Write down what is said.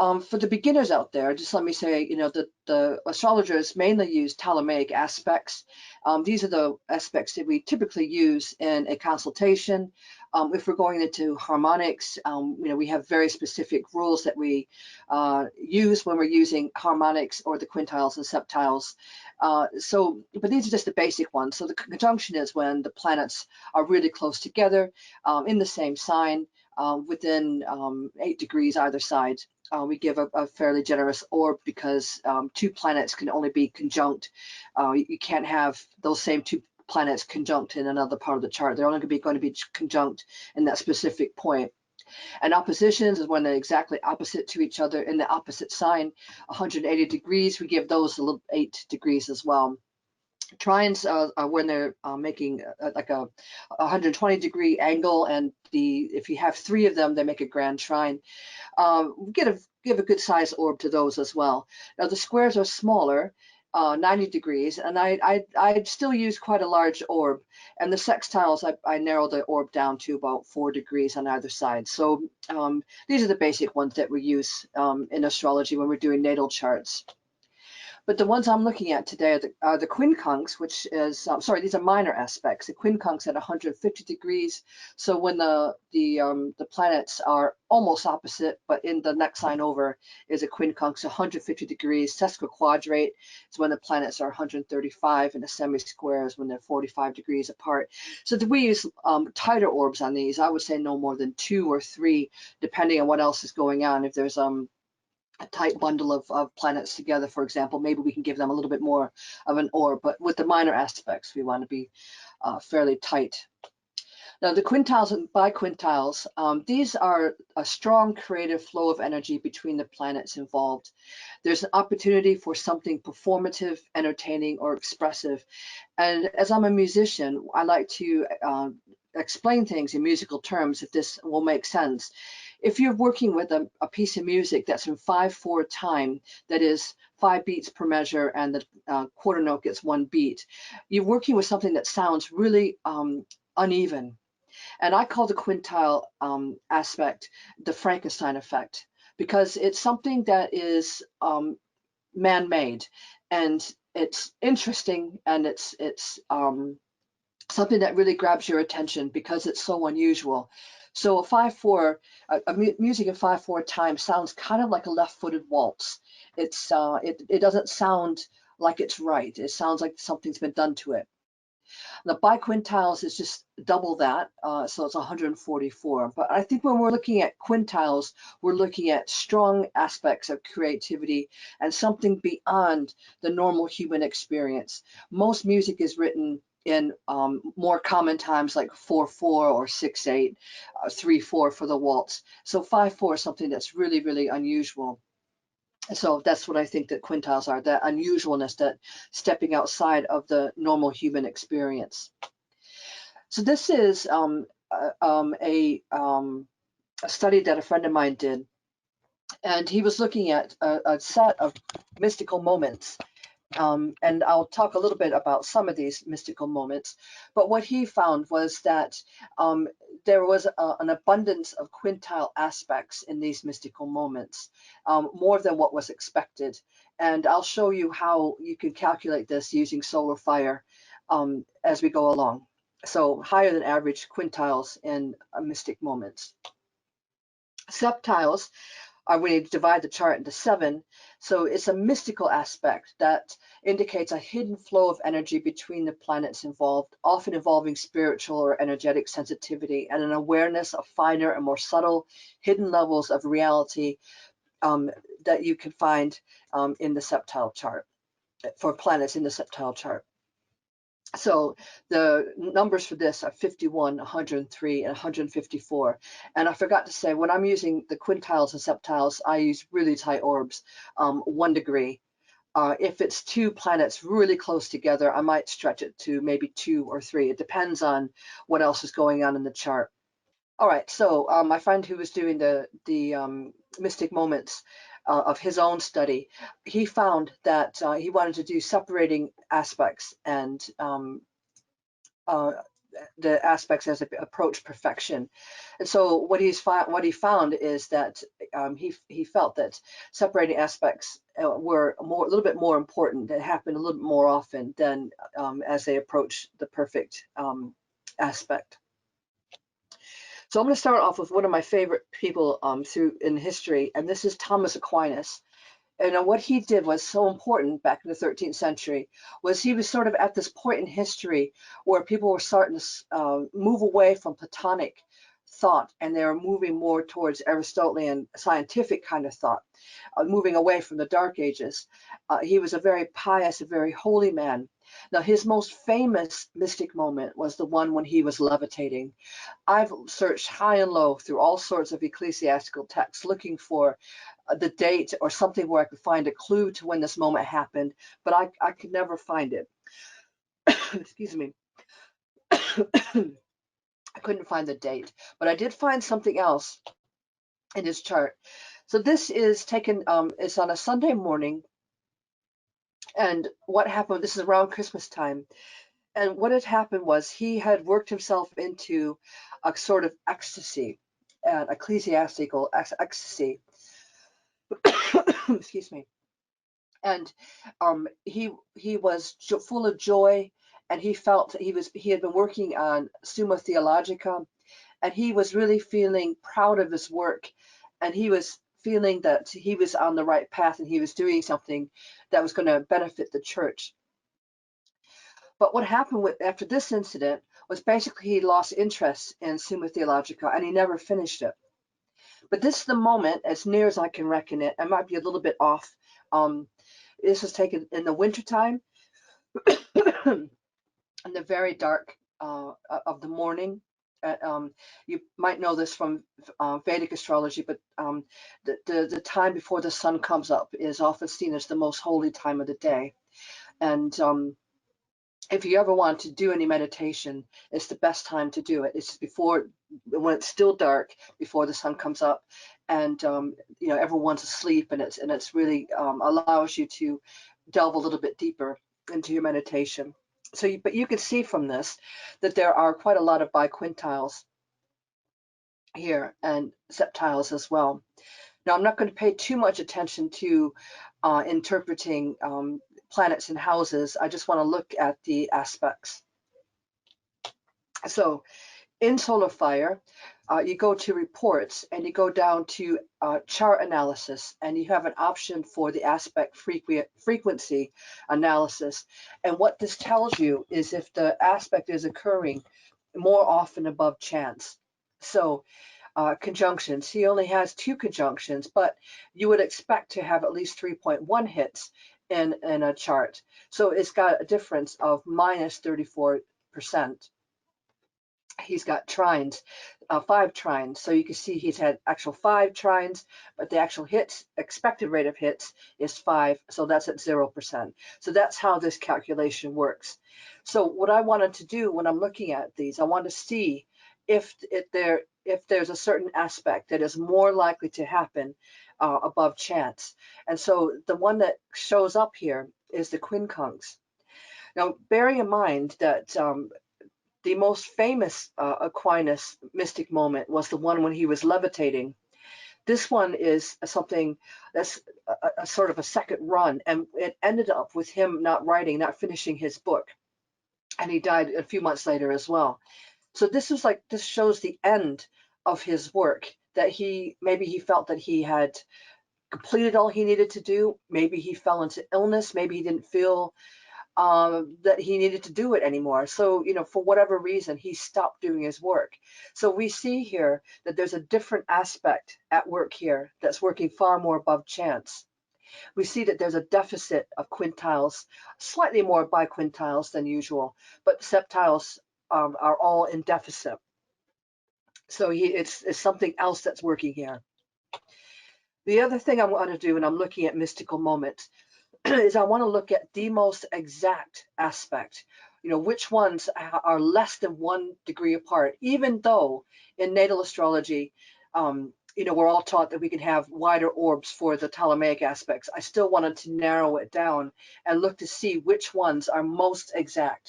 For the beginners out there, just let me say, the astrologers mainly use Ptolemaic aspects. These are the aspects that we typically use in a consultation. If we're going into harmonics, we have very specific rules that we use when we're using harmonics or the quintiles and septiles. But these are just the basic ones. So the conjunction is when the planets are really close together in the same sign within 8 degrees either side. We give a fairly generous orb because 2 planets can only be conjunct. You can't have those same 2 planets conjunct in another part of the chart. They're only going to be conjunct in that specific point. And oppositions is when they're exactly opposite to each other in the opposite sign. 180 degrees, we give those a little 8 degrees as well. Trines are when they're making like a 120-degree angle, and if you have 3 of them, they make a grand trine. Give a good size orb to those as well. Now the squares are smaller, 90 degrees, and I still use quite a large orb. And the sextiles, I narrow the orb down to about 4 degrees on either side. So these are the basic ones that we use in astrology when we're doing natal charts. But the ones I'm looking at today are the quincunx, which is, these are minor aspects. The quincunx at 150 degrees. So when the planets are almost opposite, but in the next sign over is a quincunx, 150 degrees. Sesquiquadrate is when the planets are 135, and a semi-square is when they're 45 degrees apart. So we use tighter orbs on these. I would say no more than 2 or 3, depending on what else is going on. If there's a tight bundle of planets together, for example, maybe we can give them a little bit more of an orb, but with the minor aspects, we want to be fairly tight. Now, the quintiles and biquintiles, these are a strong creative flow of energy between the planets involved. There's an opportunity for something performative, entertaining, or expressive. And as I'm a musician, I like to explain things in musical terms, if this will make sense. If you're working with a piece of music that's in 5/4 time, that is 5 beats per measure, and the quarter note gets 1 beat, you're working with something that sounds really uneven. And I call the quintile aspect the Frankenstein effect, because it's something that is man-made, and it's interesting, and it's something that really grabs your attention because it's so unusual. So a 5/4, music in 5/4 time sounds kind of like a left-footed waltz. It doesn't sound like it's right. It sounds like something's been done to it. The biquintiles is just double that, so it's 144. But I think when we're looking at quintiles, we're looking at strong aspects of creativity and something beyond the normal human experience. Most music is written in more common times like 4/4 or 6/8, 3/4 for the waltz. So 5/4 is something that's really, really unusual. So that's what I think that quintiles are, that unusualness, that stepping outside of the normal human experience. So this is a study that a friend of mine did, and he was looking at a set of mystical moments. And I'll talk a little bit about some of these mystical moments. But what he found was that there was an abundance of quintile aspects in these mystical moments, more than what was expected. And I'll show you how you can calculate this using solar fire as we go along. So higher than average quintiles in mystic moments. Septiles are when you divide the chart into 7. So it's a mystical aspect that indicates a hidden flow of energy between the planets involved, often involving spiritual or energetic sensitivity and an awareness of finer and more subtle hidden levels of reality that you can find in the septile chart, for planets in the septile chart. So the numbers for this are 51, 103, and 154. And I forgot to say, when I'm using the quintiles and septiles, I use really tight orbs, 1 degree. If it's 2 planets really close together, I might stretch it to maybe 2 or 3. It depends on what else is going on in the chart. All right, so my friend who was doing the mystic moments of his own study, he found that he wanted to do separating aspects and the aspects as they approach perfection. And so what he found is that he felt that separating aspects were a little bit more important, that happened a little bit more often than as they approach the perfect aspect. So I'm going to start off with one of my favorite people through in history, and this is Thomas Aquinas. And what he did was so important back in the 13th century was he was sort of at this point in history where people were starting to move away from Platonic thought, and they were moving more towards Aristotelian scientific kind of thought, moving away from the Dark Ages. He was a very pious, a very holy man. Now, his most famous mystic moment was the one when he was levitating. I've searched high and low through all sorts of ecclesiastical texts looking for the date or something where I could find a clue to when this moment happened, but I could never find it. Excuse me. I couldn't find the date, but I did find something else in his chart. So this is taken, it's on a Sunday morning, and what happened, this is around Christmas time, and what had happened was he had worked himself into a sort of ecstasy, ecclesiastical ecstasy. Excuse me. And he was full of joy, and he felt he had been working on Summa Theologica, and he was really feeling proud of his work, and he was feeling that he was on the right path and he was doing something that was going to benefit the church. But what happened after this incident was basically he lost interest in Summa Theologica and he never finished it. But this is the moment, as near as I can reckon it, I might be a little bit off. This was taken in the wintertime, in the very dark of the morning. You might know this from Vedic astrology, but the time before the sun comes up is often seen as the most holy time of the day. And if you ever want to do any meditation, it's the best time to do it. It's before, when it's still dark, before the sun comes up, and everyone's asleep, and it's really allows you to delve a little bit deeper into your meditation. So, but you can see from this that there are quite a lot of biquintiles here and septiles as well. Now, I'm not going to pay too much attention to interpreting planets and houses. I just want to look at the aspects. So in Solar Fire, you go to reports and you go down to chart analysis, and you have an option for the aspect frequency analysis. And what this tells you is if the aspect is occurring more often above chance. So conjunctions, he only has 2 conjunctions, but you would expect to have at least 3.1 hits in a chart. So it's got a difference of minus 34%. He's got trines, 5 trines. So you can see he's had actual 5 trines, but the actual hits, expected rate of hits is 5. So that's at 0%. So that's how this calculation works. So what I wanted to do when I'm looking at these, I want to see if there's a certain aspect that is more likely to happen above chance. And so the one that shows up here is the quincunx. Now, bearing in mind that the most famous Aquinas mystic moment was the one when he was levitating. This one is something that's a sort of a second run, and it ended up with him not finishing his book, and he died a few months later as well. So this shows the end of his work, that maybe he felt that he had completed all he needed to do. Maybe he fell into illness. Maybe he didn't feel that he needed to do it anymore. So, for whatever reason, he stopped doing his work. So we see here that there's a different aspect at work here that's working far more above chance. We see that there's a deficit of quintiles, slightly more biquintiles than usual, but septiles are all in deficit. So it's something else that's working here. The other thing I want to do when I'm looking at mystical moments is I want to look at the most exact aspect, which ones are less than 1 degree apart, even though in natal astrology, we're all taught that we can have wider orbs for the Ptolemaic aspects. I still wanted to narrow it down and look to see which ones are most exact.